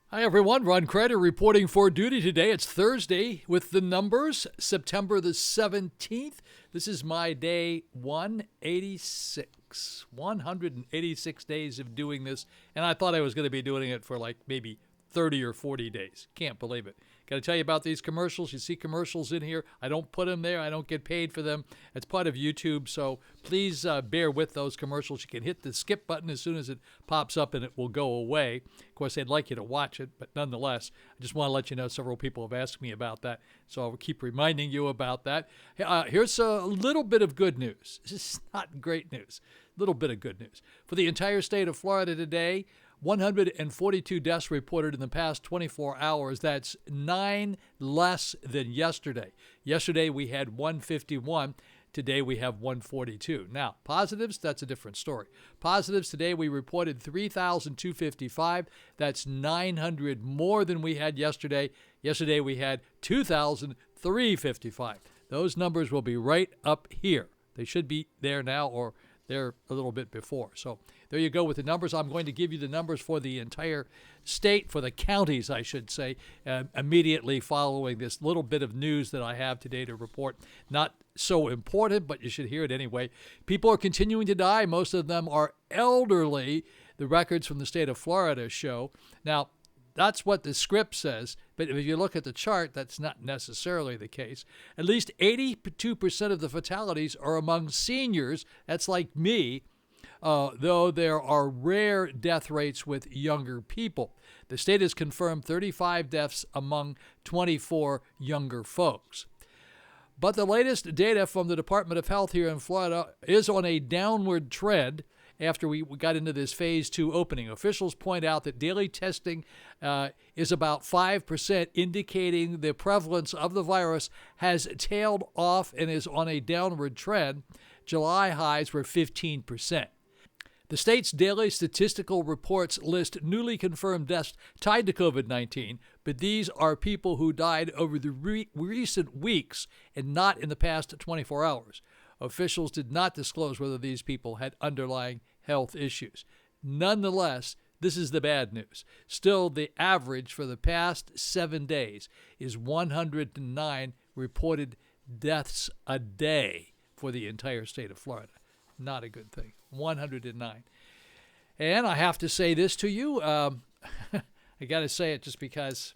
Hi, everyone. Ron Crider reporting for duty today. It's Thursday with the numbers, September the 17th. This is my day 186. 186 days of doing this, and I thought I was going to be doing it for like maybe 30 or 40 days. Can't believe it. Got to tell you about these commercials. You see commercials in here. I don't put them there. I don't get paid for them. It's part of YouTube, so please bear with those commercials. You can hit the skip button as soon as it pops up and it will go away. Of course, I'd like you to watch it, but nonetheless, I just want to let you know several people have asked me about that, so I'll keep reminding you about that. Here's a little bit of good news. This is not great news. A little bit of good news. For the entire state of Florida today, 142 deaths reported in the past 24 hours. That's 9 less than yesterday. Yesterday we had 151. Today we have 142. Now, positives, that's a different story. Positives, today we reported 3,255. That's 900 more than we had yesterday. Yesterday we had 2,355. Those numbers will be right up here. They should be there now, or they're a little bit before. So there you go with the numbers. I'm going to give you the numbers for the entire state, for the counties, I should say, immediately following this little bit of news that I have today to report. Not so important, but you should hear it anyway. People are continuing to die. Most of them are elderly. The records from the state of Florida show. Now, that's what the script says, but if you look at the chart, that's not necessarily the case. At least 82% of the fatalities are among seniors. That's like me, though there are rare death rates with younger people. The state has confirmed 35 deaths among 24 younger folks. But the latest data from the Department of Health here in Florida is on a downward trend. After we got into this phase 2 opening, officials point out that daily testing is about 5%, indicating the prevalence of the virus has tailed off and is on a downward trend. July highs were 15%. The state's daily statistical reports list newly confirmed deaths tied to COVID-19, but these are people who died over the recent weeks and not in the past 24 hours. Officials did not disclose whether these people had underlying health issues. Nonetheless, this is the bad news. Still, the average for the past 7 days is 109 reported deaths a day for the entire state of Florida. Not a good thing. 109. And I have to say this to you. I got to say it just because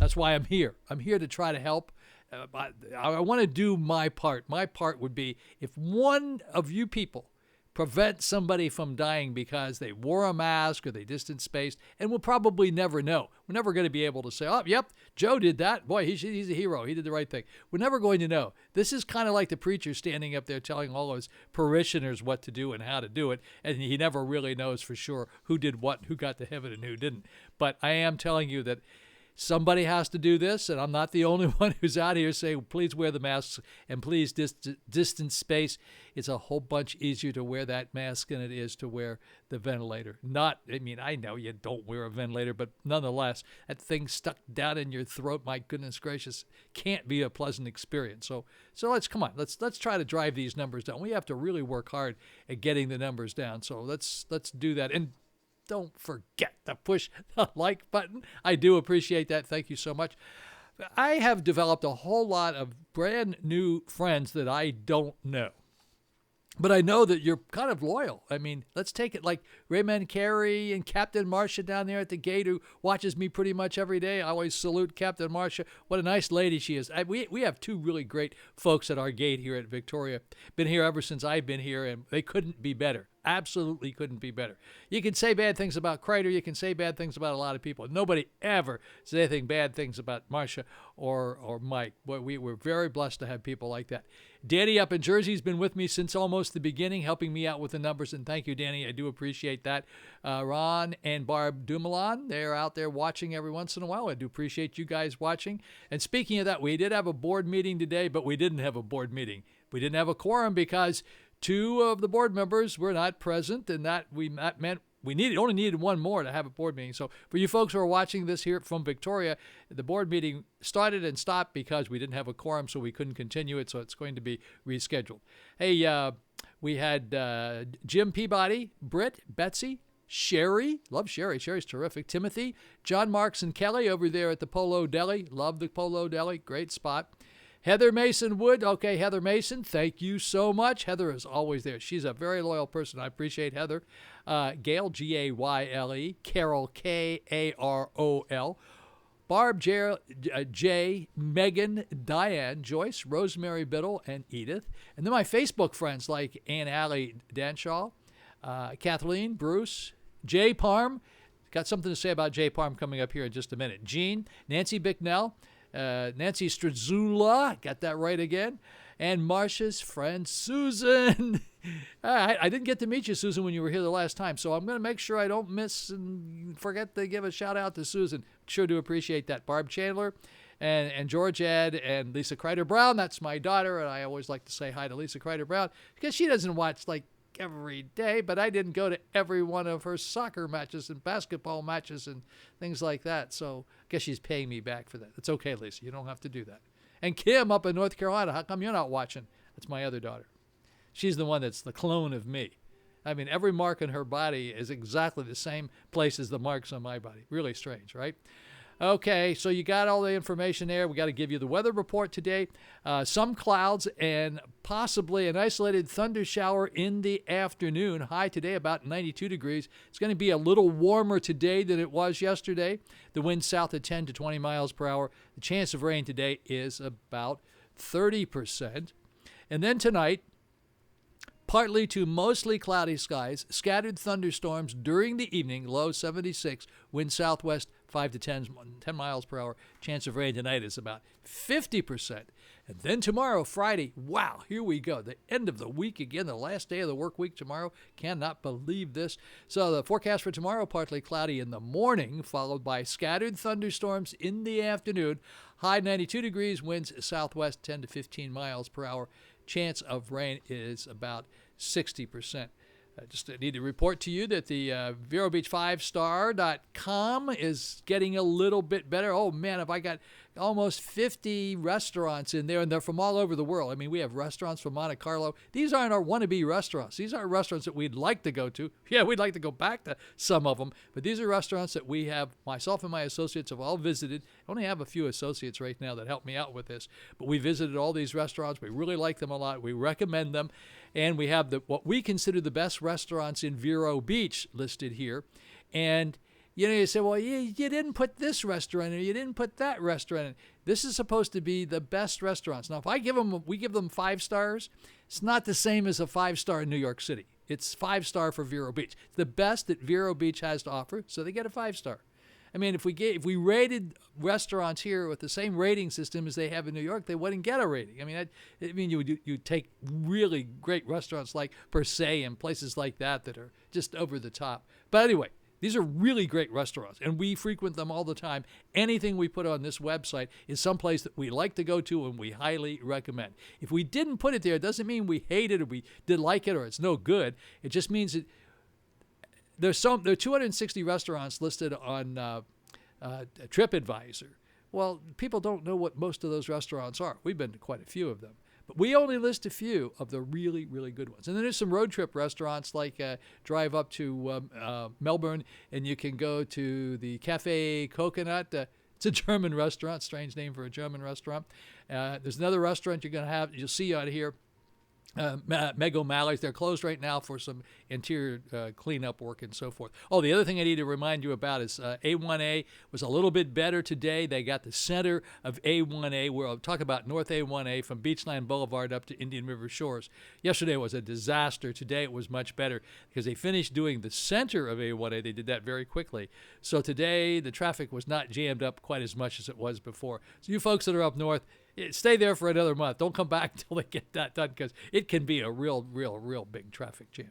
that's why I'm here. I'm here to try to help. I want to do my part. My part would be if one of you people prevent somebody from dying because they wore a mask or they distance spaced, and we'll probably never know. We're never going to be able to say, oh, yep, Joe did that. Boy, he's a hero. He did the right thing. We're never going to know. This is kind of like the preacher standing up there telling all his parishioners what to do and how to do it, and he never really knows for sure who did what, who got to heaven and who didn't. But I am telling you that somebody has to do this, and I'm not the only one who's out here saying, please wear the masks and please distance space. It's a whole bunch easier to wear that mask than it is to wear the ventilator. I know you don't wear a ventilator, but nonetheless, that thing stuck down in your throat, my goodness gracious, can't be a pleasant experience. So let's try to drive these numbers down. We have to really work hard at getting the numbers down. So let's do that. And don't forget to push the like button. I do appreciate that. Thank you so much. I have developed a whole lot of brand new friends that I don't know. But I know that you're kind of loyal. I mean, let's take it like Raymond Carey and Captain Marcia down there at the gate who watches me pretty much every day. I always salute Captain Marcia. What a nice lady she is. We have two really great folks at our gate here at Victoria. Been here ever since I've been here, and they couldn't be better. Absolutely couldn't be better. You can say bad things about Crider. You can say bad things about a lot of people. Nobody ever says anything bad things about Marcia or Mike. Boy, we're very blessed to have people like that. Danny up in Jersey has been with me since almost the beginning, helping me out with the numbers, and thank you, Danny. I do appreciate that. Ron and Barb Dumoulin, they're out there watching every once in a while. I do appreciate you guys watching. And speaking of that, we did have a board meeting today, but we didn't have a board meeting. We didn't have a quorum because two of the board members were not present, and that meant we only needed one more to have a board meeting. So for you folks who are watching this here from Victoria, the board meeting started and stopped because we didn't have a quorum, so we couldn't continue it, so it's going to be rescheduled. Hey, we had Jim Peabody, Britt, Betsy, Sherry, love Sherry. Sherry's terrific. Timothy, John Marks and Kelly over there at the Polo Deli. Love the Polo Deli. Great spot. Heather Mason Wood. Okay, Heather Mason, thank you so much. Heather is always there. She's a very loyal person. I appreciate Heather. Gail, Gayle. Carol, Karol. Barb, Jay, Megan, Diane, Joyce, Rosemary Biddle, and Edith. And then my Facebook friends like Ann Alley Danshaw, Kathleen, Bruce, Jay Parm. Got something to say about Jay Parm coming up here in just a minute. Jean, Nancy Bicknell, Nancy Stradzula, got that right again, and Marcia's friend Susan. I didn't get to meet you, Susan, when you were here the last time, so I'm going to make sure I don't miss and forget to give a shout out to Susan. Sure do appreciate that. Barb Chandler and George Ed and Lisa Crider Brown. That's my daughter, and I always like to say hi to Lisa Crider Brown because she doesn't watch like every day, but I didn't go to every one of her soccer matches and basketball matches and things like that. So I guess she's paying me back for that. It's okay, Lisa. You don't have to do that. And Kim up in North Carolina, how come you're not watching? That's my other daughter. She's the one that's the clone of me. I mean, every mark on her body is exactly the same place as the marks on my body. Really strange, right? Okay, so you got all the information there. We got to give you the weather report today. Some clouds and possibly an isolated thunder shower in the afternoon. High today about 92 degrees. It's going to be a little warmer today than it was yesterday. The wind south at 10 to 20 miles per hour. The chance of rain today is about 30%. And then tonight, partly to mostly cloudy skies, scattered thunderstorms during the evening, low 76, wind southwest 5 to 10 miles per hour. Chance of rain tonight is about 50%. And then tomorrow, Friday, wow, here we go. The end of the week again, the last day of the work week tomorrow. Cannot believe this. So the forecast for tomorrow, partly cloudy in the morning, followed by scattered thunderstorms in the afternoon. High 92 degrees, winds southwest 10 to 15 miles per hour. Chance of rain is about 60%. I just need to report to you that the Vero Beach 5star.com is getting a little bit better. Oh, man, have I got almost 50 restaurants in there, and they're from all over the world. I mean, we have restaurants from Monte Carlo. These aren't our wannabe restaurants. These are restaurants that we'd like to go to. Yeah, we'd like to go back to some of them, but these are restaurants that we have, myself and my associates have all visited. I only have a few associates right now that help me out with this, but we visited all these restaurants. We really like them a lot. We recommend them, and we have what we consider the best restaurants in Vero Beach listed here. And you say, well, you didn't put this restaurant in, you didn't put that restaurant in. This is supposed to be the best restaurants. Now, if we give them 5 stars, it's not the same as a 5-star in New York City. It's 5-star for Vero Beach. It's the best that Vero Beach has to offer, so they get a 5-star. I mean, if we rated restaurants here with the same rating system as they have in New York, they wouldn't get a rating. I mean, you take really great restaurants like Per Se and places like that are just over the top. But anyway, these are really great restaurants, and we frequent them all the time. Anything we put on this website is someplace that we like to go to and we highly recommend. If we didn't put it there, it doesn't mean we hate it or we didn't like it or it's no good. It just means that there are 260 restaurants listed on TripAdvisor. Well, people don't know what most of those restaurants are. We've been to quite a few of them. But we only list a few of the really, really good ones. And then there's some road trip restaurants like drive up to Melbourne and you can go to the Cafe Coconut. It's a German restaurant, strange name for a German restaurant. There's another restaurant you'll see out here. Meg O'Malley's. They're closed right now for some interior cleanup work and so forth. Oh, the other thing I need to remind you about is A1A was a little bit better today. They got the center of A1A, where I'll talk about North A1A from Beachland Boulevard up to Indian River Shores. Yesterday was a disaster. Today it was much better because they finished doing the center of A1A. They did that very quickly. So today the traffic was not jammed up quite as much as it was before. So you folks that are up north, stay there for another month. Don't come back until they get that done because it can be a real big traffic jam.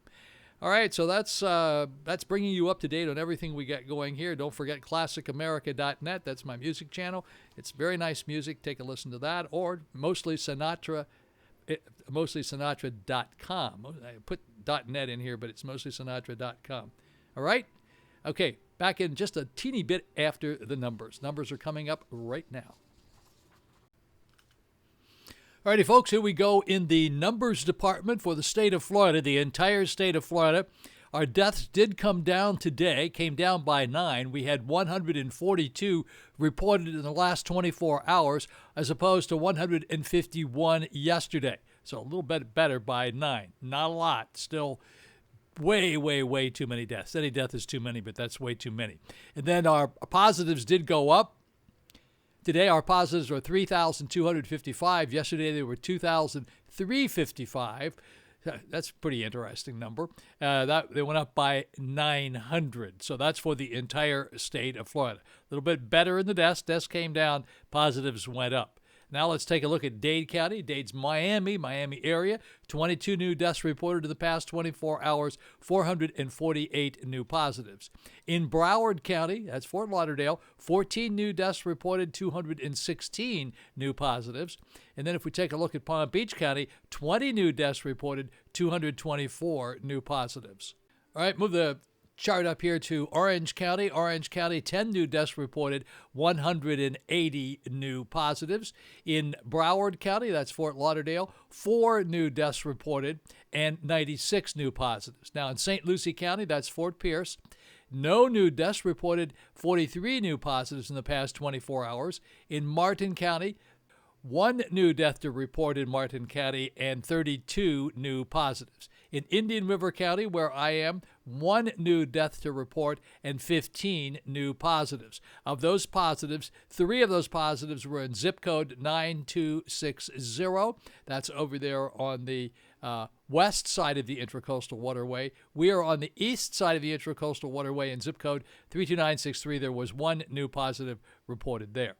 All right, so that's bringing you up to date on everything we got going here. Don't forget ClassicAmerica.net. That's my music channel. It's very nice music. Take a listen to that. Or mostly Sinatra, mostlysinatra.com. I put .net in here, but it's mostlysinatra.com. All right? Okay, back in just a teeny bit after the numbers. Numbers are coming up right now. Alrighty, folks, here we go in the numbers department for the state of Florida, the entire state of Florida. Our deaths did come down today, came down by 9. We had 142 reported in the last 24 hours as opposed to 151 yesterday. So a little bit better by 9. Not a lot. Still way, way, way too many deaths. Any death is too many, but that's way too many. And then our positives did go up. Today, our positives were 3,255. Yesterday, they were 2,355. That's a pretty interesting number. They went up by 900. So that's for the entire state of Florida. A little bit better in the deaths. Deaths came down. Positives went up. Now let's take a look at Dade County. Dade's Miami area. 22 new deaths reported in the past 24 hours, 448 new positives. In Broward County, that's Fort Lauderdale, 14 new deaths reported, 216 new positives. And then if we take a look at Palm Beach County, 20 new deaths reported, 224 new positives. All right, move the chart up here to Orange County. Orange County, 10 new deaths reported, 180 new positives. In Broward County, that's Fort Lauderdale, 4 new deaths reported and 96 new positives. Now in St. Lucie County, that's Fort Pierce, no new deaths reported, 43 new positives in the past 24 hours. In Martin County, 1 new death to report in Martin County and 32 new positives. In Indian River County, where I am, 1 new death to report and 15 new positives. Of those positives, 3 of those positives were in zip code 9260. That's over there on the west side of the Intracoastal Waterway. We are on the east side of the Intracoastal Waterway in zip code 32963. There was 1 new positive reported there.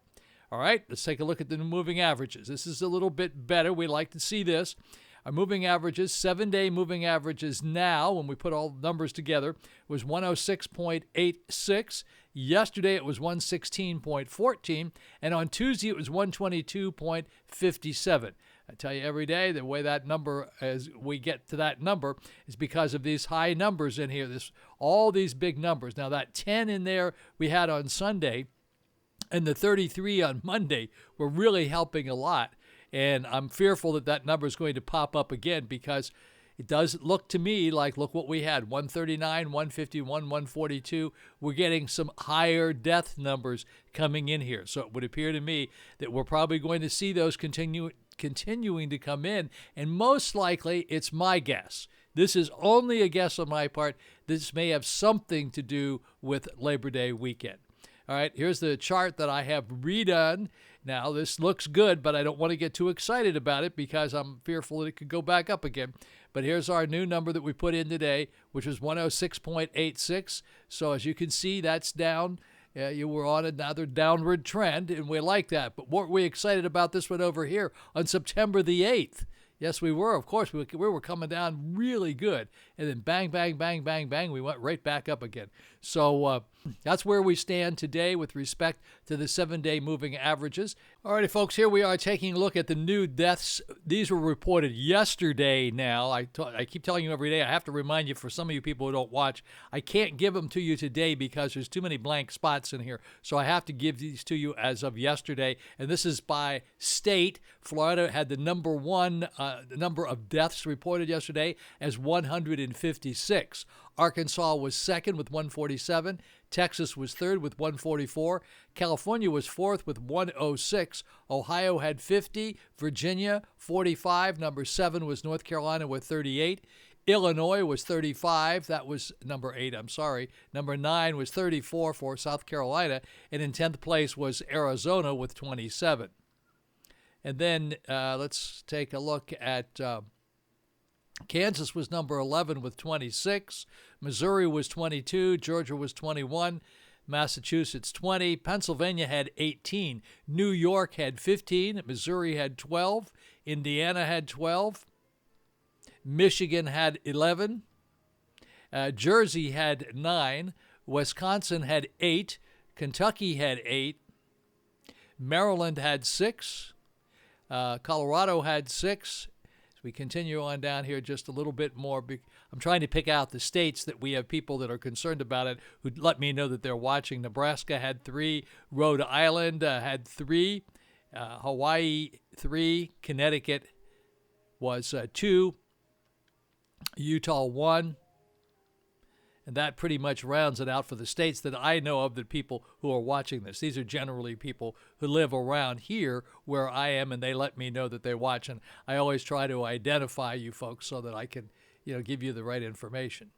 All right, let's take a look at the moving averages. This is a little bit better. We like to see this. Our moving averages, 7-day moving averages now, when we put all the numbers together, was 106.86. Yesterday it was 116.14. And on Tuesday it was 122.57. I tell you every day, the way that number, as we get to that number, is because of these high numbers in here, all these big numbers. Now that 10 in there we had on Sunday and the 33 on Monday were really helping a lot. And I'm fearful that that number is going to pop up again because it does look to me like, look what we had, 139, 151, 142. We're getting some higher death numbers coming in here. So it would appear to me that we're probably going to see those continuing to come in. And most likely, it's my guess. This is only a guess on my part. This may have something to do with Labor Day weekend. All right, here's the chart that I have redone. Now, this looks good, but I don't want to get too excited about it because I'm fearful that it could go back up again. But here's our new number that we put in today, which was 106.86. So as you can see, that's down. You were on another downward trend, and we like that. But weren't we excited about this one over here on September the 8th? Yes, we were. Of course, we were coming down really good. And then bang, bang, bang, bang, bang, we went right back up again. So that's where we stand today with respect to the 7-day moving averages. All righty, folks, here we are taking a look at the new deaths. These were reported yesterday now. I keep telling you every day, I have to remind you, for some of you people who don't watch, I can't give them to you today because there's too many blank spots in here. So I have to give these to you as of yesterday. And this is by state. Florida had the number one the number of deaths reported yesterday as 156. Arkansas was second with 147. Texas was third with 144. California was fourth with 106. Ohio had 50. Virginia, 45. Number 7 was North Carolina with 38. Illinois was 35. That was number 8, I'm sorry. Number 9 was 34 for South Carolina. And in 10th place was Arizona with 27. And then let's take a look at Kansas was number 11 with 26. Missouri was 22. Georgia was 21. Massachusetts 20. Pennsylvania had 18. New York had 15. Missouri had 12. Indiana had 12. Michigan had 11. Jersey had 9. Wisconsin had 8. Kentucky had 8. Maryland had 6. Colorado had 6. As we continue on down here just a little bit more, I'm trying to pick out the states that we have people that are concerned about it who let me know that they're watching. Nebraska had 3. Rhode Island had 3. Hawaii 3. Connecticut was 2. Utah 1. And that pretty much rounds it out for the states that I know of, the people who are watching this. These are generally people who live around here where I am, and they let me know that they watch. And I always try to identify you folks so that I can, give you the right information.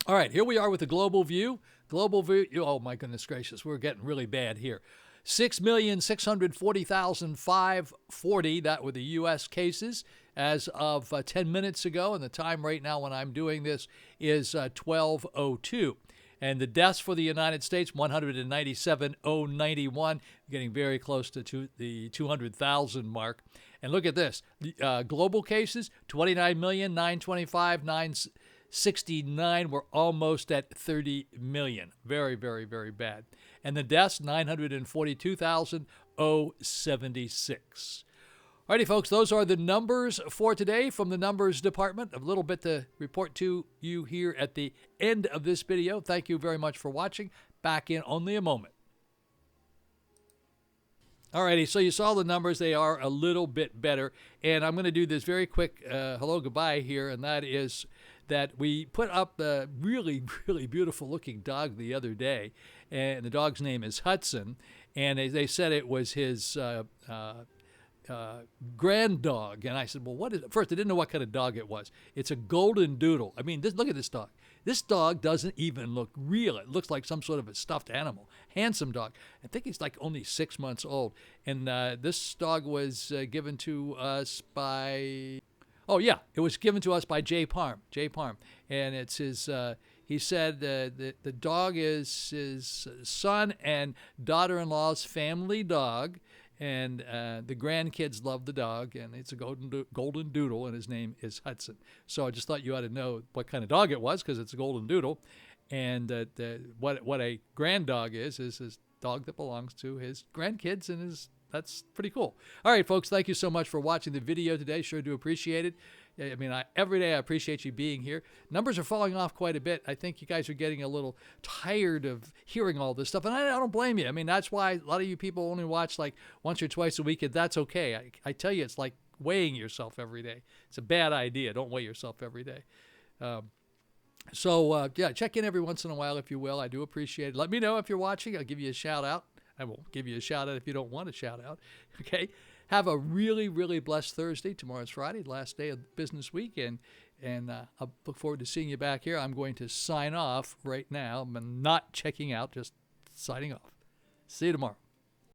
All right, here we are with the global view. Global view, oh my goodness gracious, we're getting really bad here. 6,640,540, that were the U.S. cases as of 10 minutes ago, and the time right now when I'm doing this is 12:02. And the deaths for the United States, 197,091, getting very close to the 200,000 mark. And look at this, global cases, 29,925,969. We're almost at 30 million. Very, very, very bad. And the deaths, 942,076. Alrighty, folks, those are the numbers for today from the numbers department. A little bit to report to you here at the end of this video. Thank you very much for watching. Back in only a moment. Alrighty, so you saw the numbers. They are a little bit better. And I'm going to do this very quick hello, goodbye here, and that is that we put up a really, really beautiful looking dog the other day. And the dog's name is Hudson. And they said it was his grand dog. And I said, well, what is it? First, I didn't know what kind of dog it was. It's a golden doodle. I mean, look at this dog. This dog doesn't even look real. It looks like some sort of a stuffed animal. Handsome dog. I think he's like only 6 months old. And this dog was given to us by... Oh, yeah, it was given to us by Jay Parm. And it's his... He said the dog is his son and daughter-in-law's family dog. And the grandkids love the dog, and it's a golden doodle, and his name is Hudson. So I just thought you ought to know what kind of dog it was, because it's a golden doodle. And what a grand dog is his dog that belongs to his grandkids, and that's pretty cool. All right, folks, thank you so much for watching the video today. Sure do appreciate it. I mean, every day I appreciate you being here. Numbers are falling off quite a bit. I think you guys are getting a little tired of hearing all this stuff, and I don't blame you. I mean, that's why a lot of you people only watch like once or twice a week, and that's okay. I tell you, it's like weighing yourself every day. It's a bad idea. Don't weigh yourself every day. So, check in every once in a while if you will. I do appreciate it. Let me know if you're watching. I'll give you a shout-out. I won't give you a shout-out if you don't want a shout-out, okay? Have a really, really blessed Thursday. Tomorrow's Friday, last day of the business week, and I'll look forward to seeing you back here. I'm going to sign off right now. I'm not checking out, just signing off. See you tomorrow.